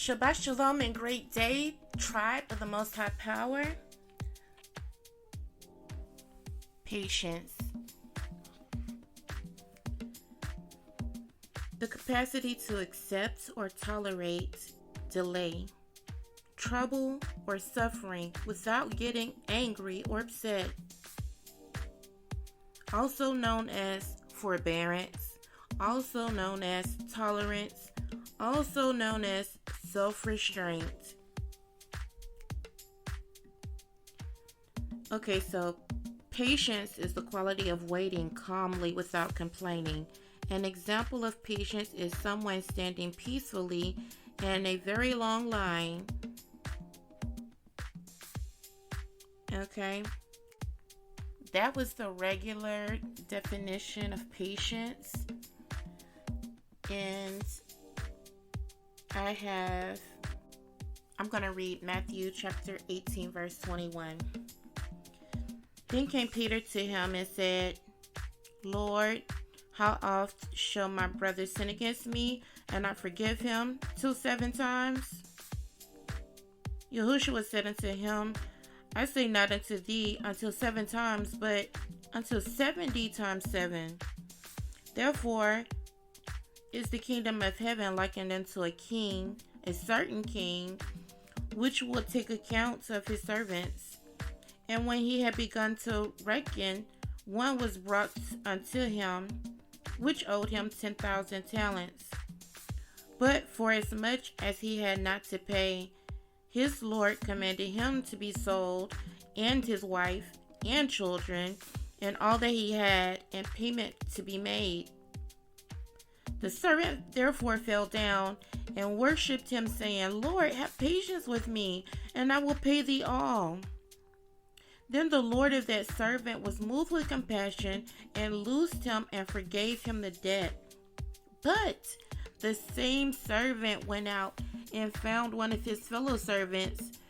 Shabbat Shalom and great day, tribe of the Most High Power. Patience. The capacity to accept or tolerate delay, trouble, or suffering without getting angry or upset. Also known as forbearance, also known as tolerance, also known as self-restraint. Okay, so patience is the quality of waiting calmly without complaining. An example of patience is someone standing peacefully in a very long line. Okay, that was the regular definition of patience. And I'm going to read Matthew chapter 18, verse 21. Then came Peter to him and said, Lord, how oft shall my brother sin against me and I forgive him? Till 7 times? Yahushua said unto him, I say not unto thee until 7 times, but until 70 times 7. Therefore is the kingdom of heaven likened unto a king, a certain king, which will take account of his servants. And when he had begun to reckon, one was brought unto him, which owed him 10,000 talents. But forasmuch as he had not to pay, his Lord commanded him to be sold, and his wife, and children, and all that he had, and payment to be made. The servant therefore fell down and worshipped him, saying, Lord, have patience with me, and I will pay thee all. Then the Lord of that servant was moved with compassion, and loosed him, and forgave him the debt. But the same servant went out and found one of his fellow servants,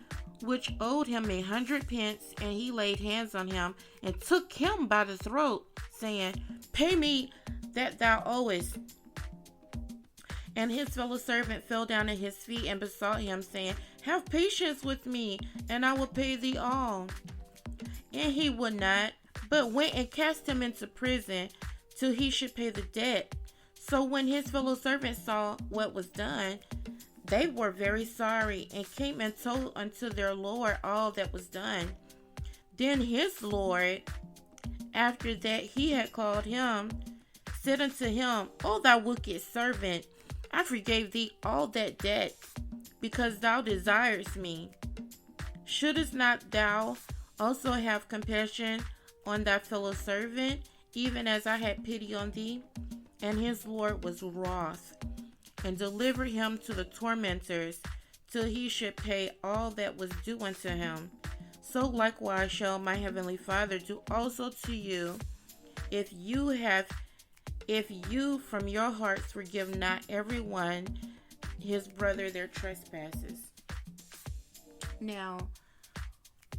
which owed him 100 pence, and he laid hands on him, and took him by the throat, saying, Pay me that thou owest. And his fellow servant fell down at his feet and besought him, saying, Have patience with me, and I will pay thee all. And he would not, but went and cast him into prison till he should pay the debt. So when his fellow servants saw what was done, they were very sorry, and came and told unto their Lord all that was done. Then his Lord, after that he had called him, said unto him, O thou wicked servant, I forgave thee all that debt, because thou desirest me. Shouldest not thou also have compassion on thy fellow servant, even as I had pity on thee? And his Lord was wroth, and delivered him to the tormentors, till he should pay all that was due unto him. So likewise shall my heavenly Father do also to you, if you from your hearts forgive not everyone his brother their trespasses. Now,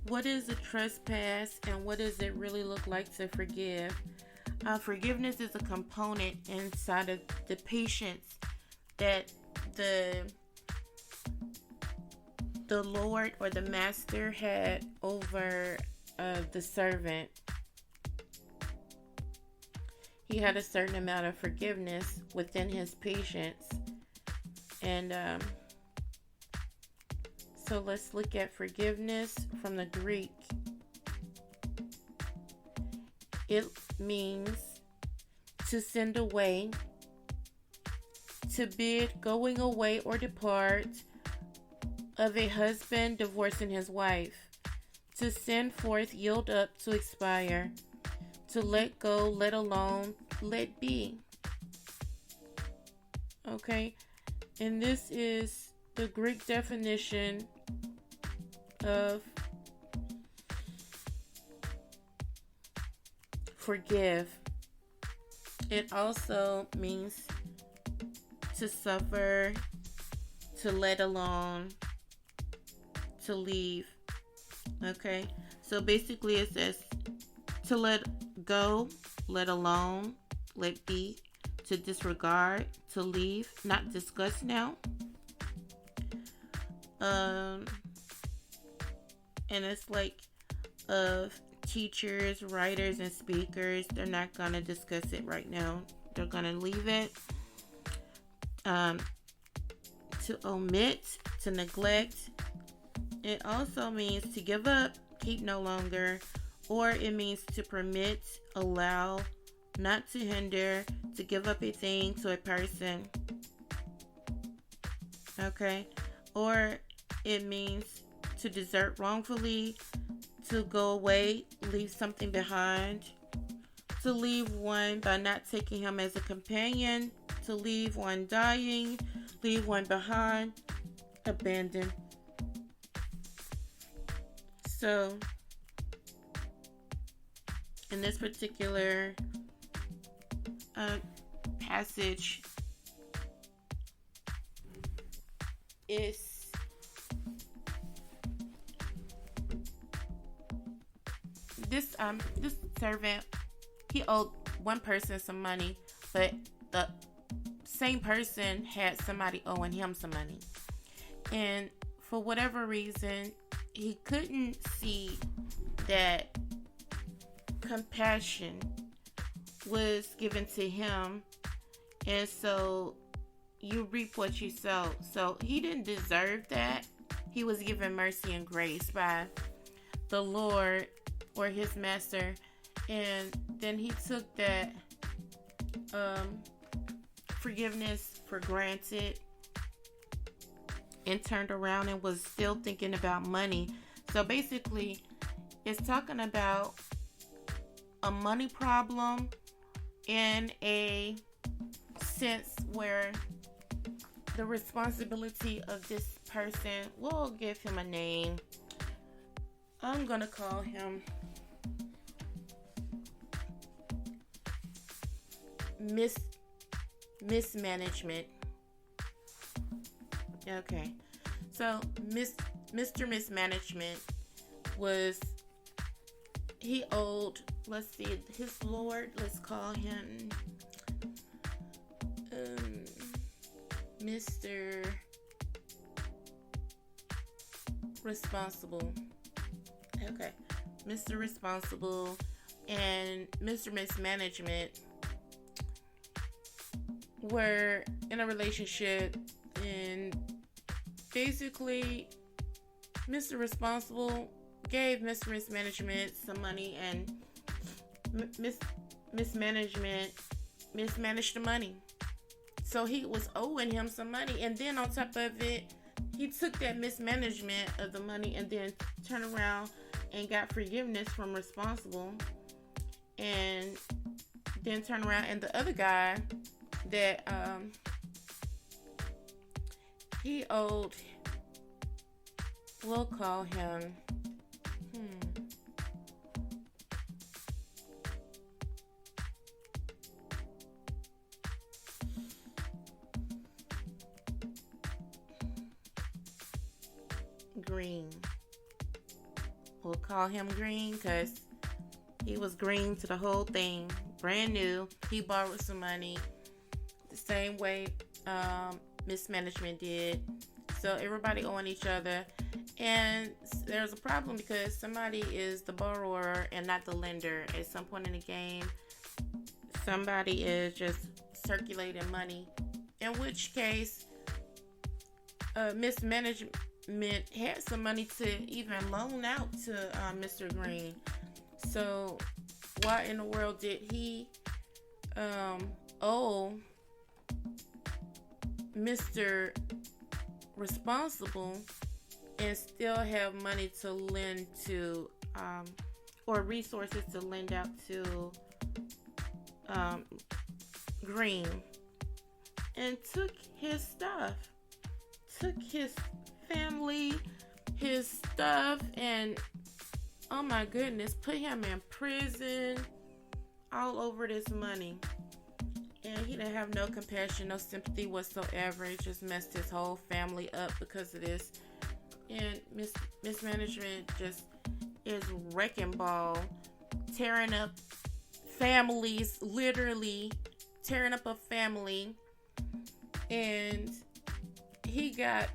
what is a trespass, and what does it really look like to forgive? Forgiveness is a component inside of the patience that the Lord or the master had over the servant. He had a certain amount of forgiveness within his patience. And so let's look at forgiveness from the Greek. It means to send away, to bid going away or depart of a husband divorcing his wife, to send forth, yield up, to expire, to let go, let alone, let be. Okay, and this is the Greek definition of forgive. It also means to suffer, to let alone, to leave. Okay, so basically it says to let go, let alone, let be, to disregard, to leave, not discuss now. and it's like of teachers, writers, and speakers. They're not going to discuss it right now. They're going to leave it. To omit, to neglect. It also means to give up, keep no longer, or it means to permit, allow, not to hinder, to give up a thing to a person. Okay? Or it means to desert wrongfully, to go away, leave something behind, to leave one by not taking him as a companion, to leave one dying, leave one behind, abandon. So, in this particular passage, is this servant, he owed one person some money, but the same person had somebody owing him some money, and for whatever reason he couldn't see that compassion was given to him, and so you reap what you sow. So he didn't deserve that. He was given mercy and grace by the Lord or his master, and then he took that forgiveness for granted and turned around and was still thinking about money. So basically, it's talking about a money problem in a sense where the responsibility of this person, we'll give him a name. I'm gonna call him mismanagement. Okay, so Mr. Mismanagement he owed, let's see, his Lord, let's call him Mr. Responsible. Okay, Mr. Responsible and Mr. Mismanagement were in a relationship, and basically Mr. Responsible gave Mr. Mismanagement some money, and Mismanagement mismanaged the money. So he was owing him some money, and then on top of it, he took that mismanagement of the money and then turned around and got forgiveness from Responsible, and then turned around and the other guy that he owed, we'll call him Green. We'll call him Green because he was green to the whole thing, brand new. He borrowed some money the same way Mismanagement did. So everybody owing each other, and there's a problem because somebody is the borrower and not the lender. At some point in the game, somebody is just circulating money, in which case Mismanagement had some money to even loan out to Mr. Green. So why in the world did he owe Mr. Responsible and still have money to lend to or resources to lend out to Green, and took his stuff, took his family, his stuff, and oh my goodness, put him in prison all over this money. And he didn't have no compassion, no sympathy whatsoever. It just messed his whole family up because of this. And Mismanagement just is wrecking ball, tearing up families, literally tearing up a family. And he got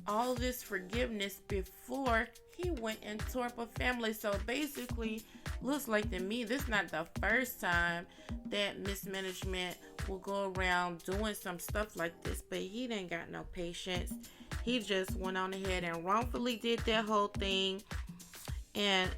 all this forgiveness before he went and tore up a family. So basically, looks like to me, this is not the first time that mismanagement will go around doing some stuff like this, but he didn't got no patience. He just went on ahead and wrongfully did that whole thing and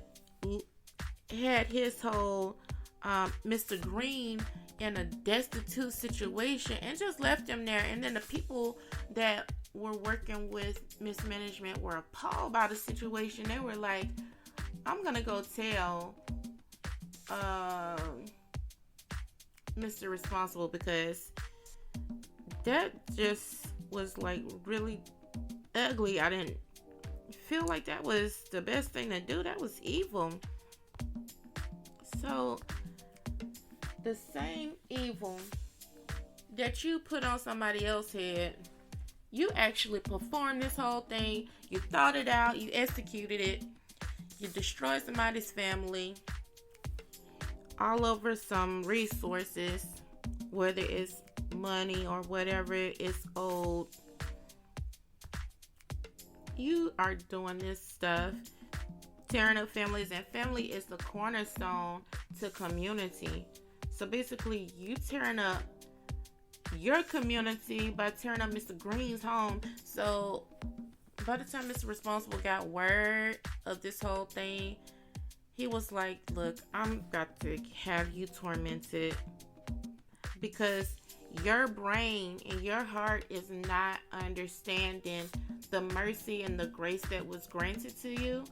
had his whole Mr. Green in a destitute situation and just left him there. And then the people that were working with mismanagement were appalled by the situation. They were like, I'm gonna go tell Mr. Responsible, because that just was like really ugly. I didn't feel like that was the best thing to do. That was evil. So the same evil that you put on somebody else's head, you actually performed this whole thing. You thought it out. You executed it. You destroyed somebody's family all over some resources, whether it's money or whatever is owed. You are doing this stuff, tearing up families, and family is the cornerstone to community. So basically, you tearing up your community by tearing up Mr. Green's home. So by the time Mr. Responsible got word of this whole thing, he was like, look, I'm got to have you tormented, because your brain and your heart is not understanding the mercy and the grace that was granted to you.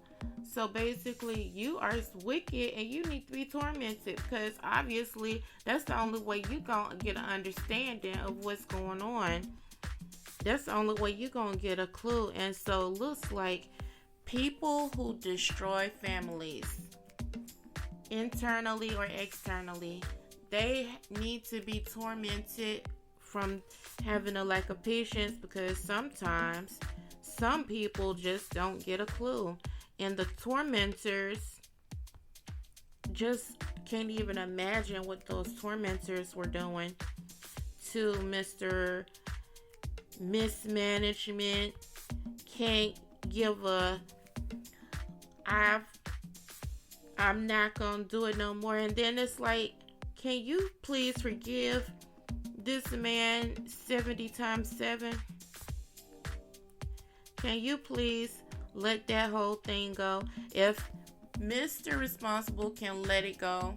So basically, you are wicked and you need to be tormented, because obviously that's the only way you gonna get an understanding of what's going on. That's the only way you gonna get a clue. And so it looks like people who destroy families, internally or externally, they need to be tormented from having a lack of patience, because sometimes some people just don't get a clue. And the tormentors just can't even imagine what those tormentors were doing to Mr. Mismanagement. Can't give a I'm not gonna do it no more. And then it's like, can you please forgive this man 70 times 7? Can you please let that whole thing go? If Mr. Responsible can let it go,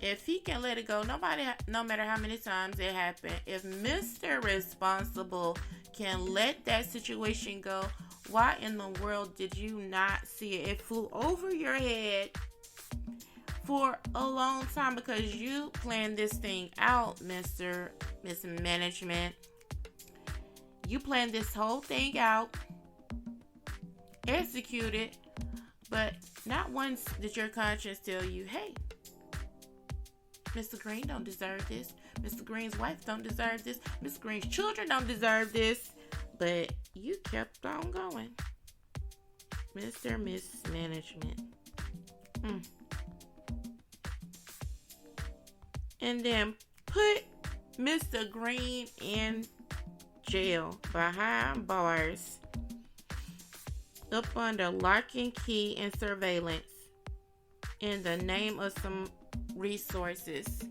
if he can let it go, no matter how many times it happened, if Mr. Responsible can let that situation go, why in the world did you not see it? It flew over your head for a long time, because you planned this thing out, Mr. Mismanagement. You planned this whole thing out, executed, but not once did your conscience tell you, hey, Mr. Green don't deserve this. Mr. Green's wife don't deserve this. Mr. Green's children don't deserve this. But you kept on going, Mr. Mismanagement. And then put Mr. Green in jail behind bars, up under lock and key and surveillance, in the name of some resources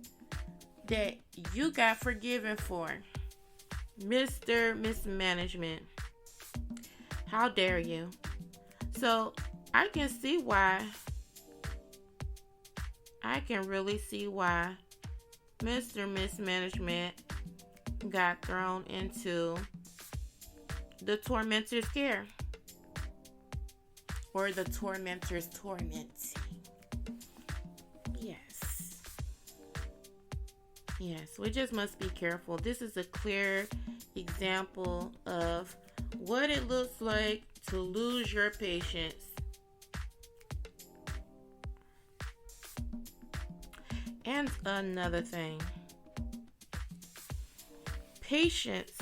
that you got forgiven for. Mr. Mismanagement, how dare you? So I can really see why Mr. Mismanagement got thrown into the tormentor's care, or the tormentor's torment. Yes, we just must be careful. This is a clear example of what it looks like to lose your patience. And another thing, patience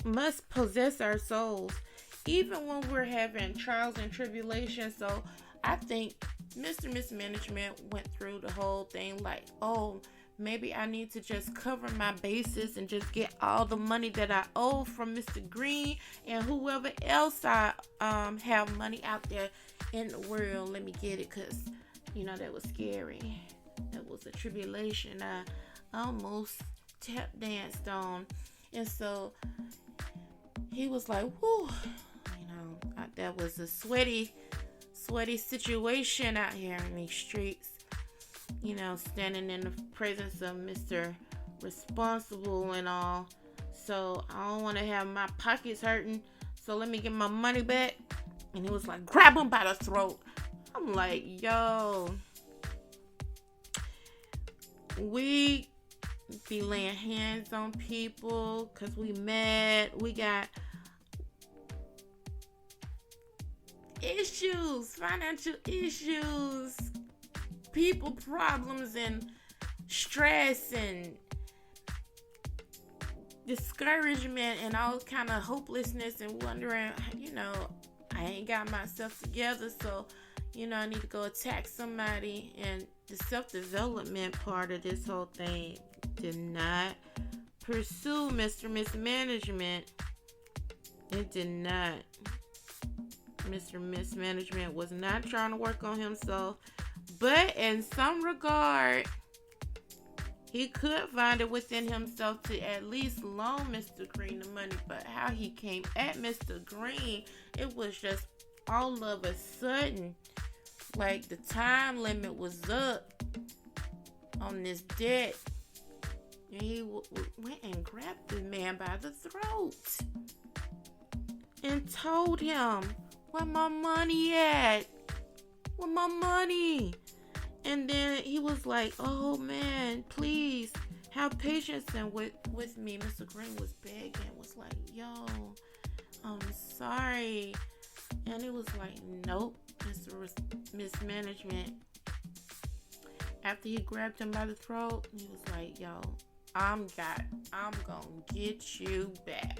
must possess our souls, even when we're having trials and tribulations. So I think Mr. Mismanagement went through the whole thing like, oh, maybe I need to just cover my bases and just get all the money that I owe from Mr. Green and whoever else I have money out there in the world. Let me get it, because, that was scary. That was a tribulation I almost tap danced on. And so he was like, whoo, that was a sweaty situation out here in these streets. Standing in the presence of Mr. Responsible and all. So I don't want to have my pockets hurting. So let me get my money back. And he was like, grab him by the throat. I'm like, yo, we be laying hands on people because we mad. We got issues, financial issues, people problems, and stress and discouragement and all kind of hopelessness and wondering, I ain't got myself together, so I need to go attack somebody. And the self-development part of this whole thing did not pursue Mr. Mismanagement. It did not. Mr. Mismanagement was not trying to work on himself, but in some regard, he could find it within himself to at least loan Mr. Green the money. But how he came at Mr. Green, it was just all of a sudden, like the time limit was up on this debt. And he went and grabbed the man by the throat and told him, where my money at? Where my money? And then he was like, oh man, please have patience and with me. Mr. Green was begging, was like, yo, I'm sorry. And he was like, nope, Mr. Mismanagement. After he grabbed him by the throat, he was like, yo, I'm gonna get you back.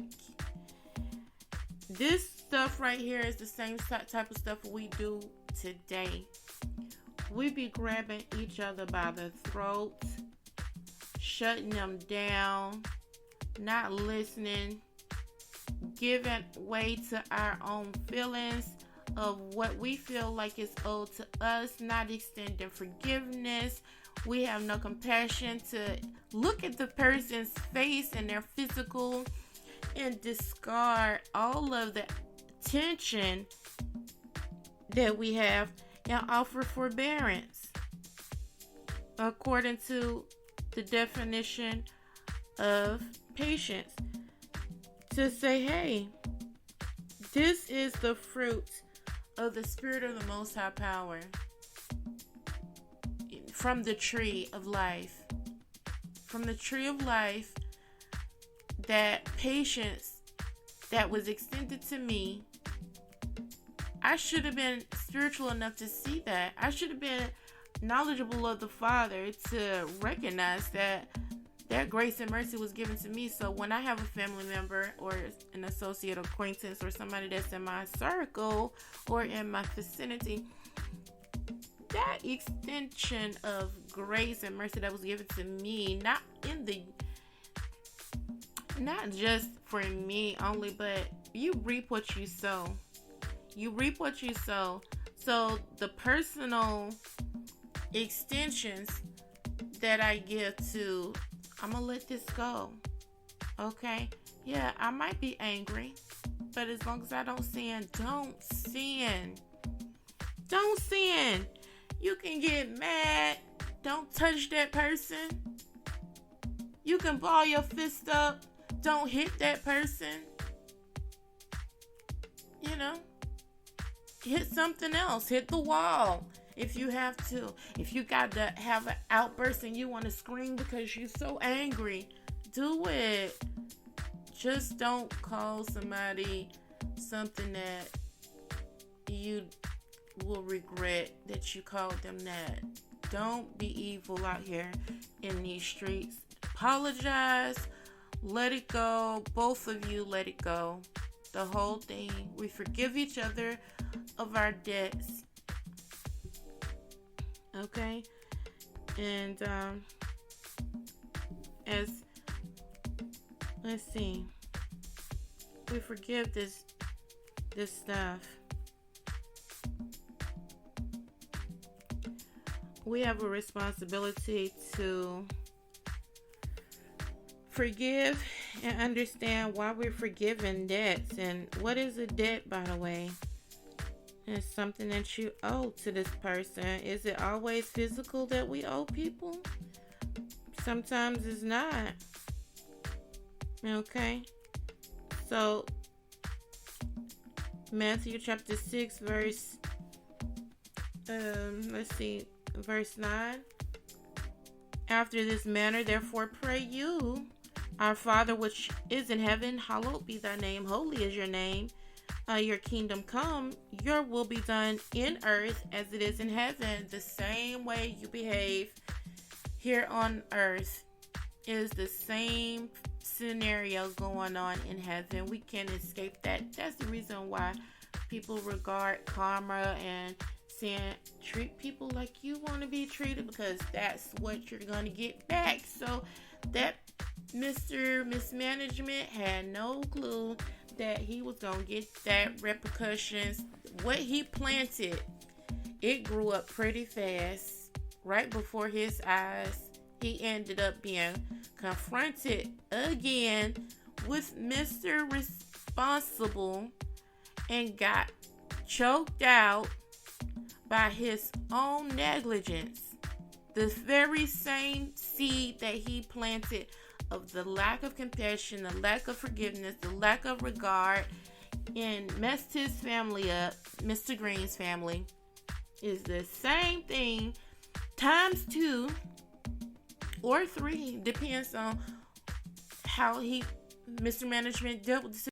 This stuff right here is the same type of stuff we do today. We be grabbing each other by the throat, shutting them down, not listening, giving way to our own feelings of what we feel like is owed to us, not extending forgiveness. We have no compassion to look at the person's face and their physical and discard all of the tension that we have and offer forbearance according to the definition of patience. To say, hey, this is the fruit of the Spirit of the Most High Power from the tree of life. From the tree of life, that patience that was extended to me, I should have been spiritual enough to see that. I should have been knowledgeable of the Father to recognize that grace and mercy was given to me. So when I have a family member or an associate, acquaintance, or somebody that's in my circle or in my vicinity, that extension of grace and mercy that was given to me, not just for me only, but you reap what you sow. You reap what you sow. So the personal extensions that I give to, I'm going to let this go. Okay? Yeah, I might be angry, but as long as I don't sin, don't sin. Don't sin. You can get mad. Don't touch that person. You can ball your fist up. Don't hit that person. Hit something else. Hit the wall if you have to. If you got to have an outburst and you want to scream because you're so angry, do it. Just don't call somebody something that you will regret that you called them that. Don't be evil out here in these streets. Apologize. Let it go. Both of you let it go. The whole thing. We forgive each other of our debts. Okay? And as, let's see, we forgive this stuff, we have a responsibility to forgive and understand why we're forgiving debts. And what is a debt, by the way? It's something that you owe to this person. Is it always physical that we owe people? Sometimes it's not. Okay. So, Matthew chapter 6, verse 9. After this manner, therefore, pray you, our Father which is in heaven, hallowed be thy name. Holy is your name. Your kingdom come, your will be done in earth as it is in heaven. The same way you behave here on earth is the same scenario going on in heaven. We can't escape that. That's the reason why people regard karma and saying treat people like you want to be treated, because that's what you're going to get back. So that Mr. Mismanagement had no clue that he was going to get that repercussions. What he planted, it grew up pretty fast right before his eyes. He ended up being confronted again with Mr. Responsible and got choked out by his own negligence. The very same seed that he planted of the lack of compassion, the lack of forgiveness, the lack of regard, and messed his family up, Mr. Green's family, is the same thing times 2 or 3, depends on how Mr. Management dealt with the